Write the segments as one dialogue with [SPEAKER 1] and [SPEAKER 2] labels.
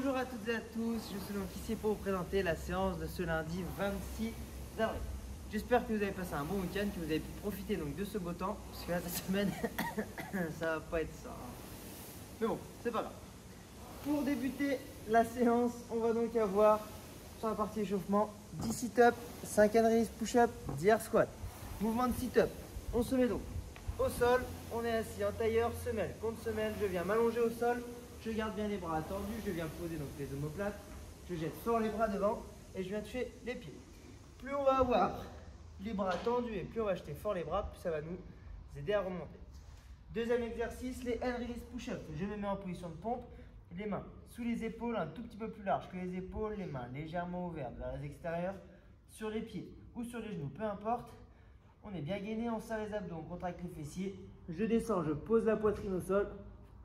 [SPEAKER 1] Bonjour à toutes et à tous, je suis donc ici pour vous présenter la séance de ce lundi 26 avril. J'espère que vous avez passé un bon week-end, que vous avez pu profiter donc de ce beau temps, parce que là cette semaine, ça va pas être ça. Mais bon, c'est pas grave. Pour débuter la séance, on va donc avoir sur la partie échauffement 10 sit-up, 5 hand release push-up, 10 air squat. Mouvement de sit-up, on se met donc au sol, on est assis en tailleur, semelle contre semelle, je viens m'allonger au sol, je garde bien les bras tendus, je viens poser donc les omoplates, je jette fort les bras devant et je viens toucher les pieds. Plus on va avoir les bras tendus et plus on va jeter fort les bras, plus ça va nous aider à remonter. Deuxième exercice, les hand release push-up. Je me mets en position de pompe, les mains sous les épaules, un tout petit peu plus large que les épaules, les mains légèrement ouvertes vers les extérieurs, sur les pieds ou sur les genoux, peu importe. On est bien gainé, on serre les abdos, on contracte les fessiers. Je descends, je pose la poitrine au sol,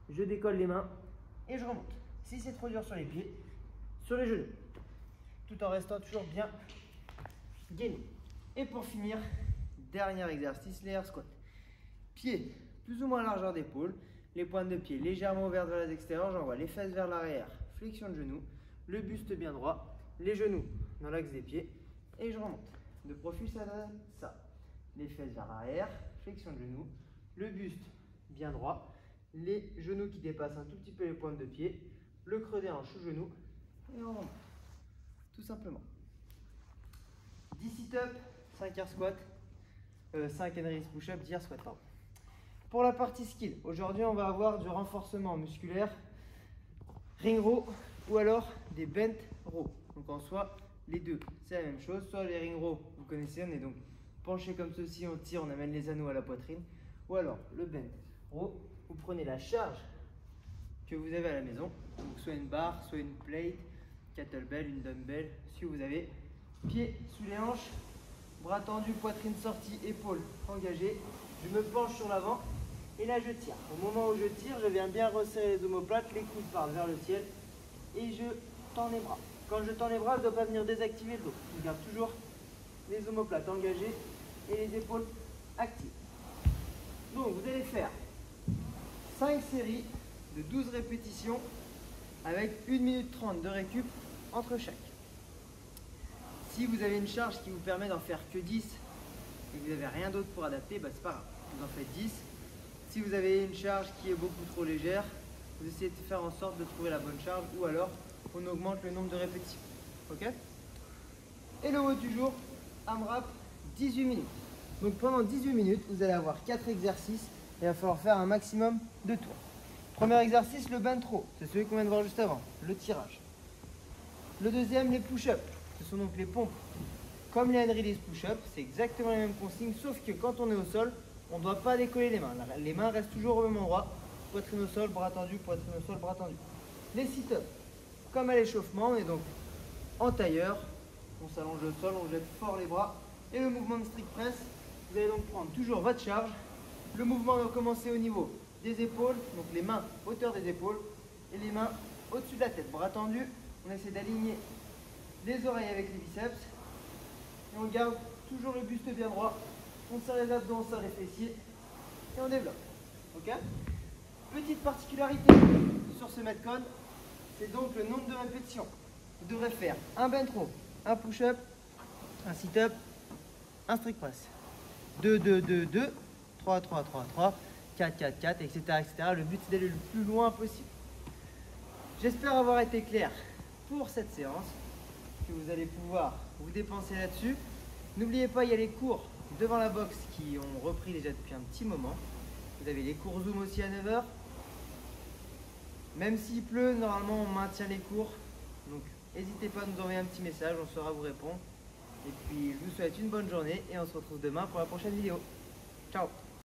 [SPEAKER 1] je décolle les mains et je remonte. Si c'est trop dur sur les pieds, sur les genoux, tout en restant toujours bien gainé. Et pour finir, dernier exercice, les air squats. Pieds plus ou moins largeur d'épaule, les pointes de pied légèrement ouvertes vers les extérieurs, j'envoie les fesses vers l'arrière, flexion de genoux, le buste bien droit, les genoux dans l'axe des pieds et je remonte. De profil, ça donne ça. Les fesses vers l'arrière, flexion de genoux, le buste bien droit, les genoux qui dépassent un tout petit peu les pointes de pied, le creux des hanches sous genou et on remonte. Tout simplement. 10 sit-up, 5 air squat, 5 hand release push-up, 10 air squat. Pardon. Pour la partie skill, aujourd'hui on va avoir du renforcement musculaire, ring row ou alors des bent row. Donc en soi, les deux, c'est la même chose. Soit les ring row, vous connaissez, on est donc penché comme ceci, on tire, on amène les anneaux à la poitrine. Ou alors le bent row, vous prenez la charge que vous avez à la maison, donc soit une barre, soit une plate, kettlebell, une dumbbell, si vous avez, pieds sous les hanches, bras tendus, poitrine sortie, épaules engagées. Je me penche sur l'avant et là je tire. Au moment où je tire, je viens bien resserrer les omoplates, les coudes partent vers le ciel et je tends les bras. Quand je tends les bras, je ne dois pas venir désactiver le dos. Je garde toujours les omoplates engagées et les épaules actives. Donc vous allez faire 5 séries de 12 répétitions avec 1 minute 30 de récup entre chaque. Si vous avez une charge qui vous permet d'en faire que 10 et que vous n'avez rien d'autre pour adapter, bah c'est pas grave, vous en faites 10. Si vous avez une charge qui est beaucoup trop légère, vous essayez de faire en sorte de trouver la bonne charge ou alors on augmente le nombre de répétitions. Ok? Et le mot du jour, AMRAP 18 minutes. Donc pendant 18 minutes, vous allez avoir 4 exercices et il va falloir faire un maximum de tours. Premier exercice, le bent row, c'est celui qu'on vient de voir juste avant, le tirage. Le deuxième, les push-ups, ce sont donc les pompes. Comme les hand release push-up, c'est exactement les mêmes consignes, sauf que quand on est au sol, on ne doit pas décoller les mains. Les mains restent toujours au même endroit, poitrine au sol, bras tendu, poitrine au sol, bras tendu. Les sit-ups, comme à l'échauffement, on est donc en tailleur, on s'allonge au sol, on jette fort les bras. Et le mouvement de strict press, vous allez donc prendre toujours votre charge. Le mouvement va commencer au niveau des épaules, donc les mains hauteur des épaules et les mains au-dessus de la tête. Bras tendus, on essaie d'aligner les oreilles avec les biceps. Et on garde toujours le buste bien droit. On serre les abdos, on serre les fessiers et on développe. Ok? Petite particularité sur ce metcon, c'est donc le nombre de répétitions. Vous devrez faire un bent row, un push-up, un sit-up, un strict press. 2, 2, 2, 2, 3, 3, 3, 3, 4, 4, 4, etc. etc. Le but c'est d'aller le plus loin possible. J'espère avoir été clair pour cette séance, que vous allez pouvoir vous dépenser là-dessus. N'oubliez pas, il y a les cours devant la box qui ont repris déjà depuis un petit moment. Vous avez les cours Zoom aussi à 9 h. Même s'il pleut, normalement on maintient les cours. Donc n'hésitez pas à nous envoyer un petit message, on saura vous répondre. Et puis je vous souhaite une bonne journée et on se retrouve demain pour la prochaine vidéo. Ciao!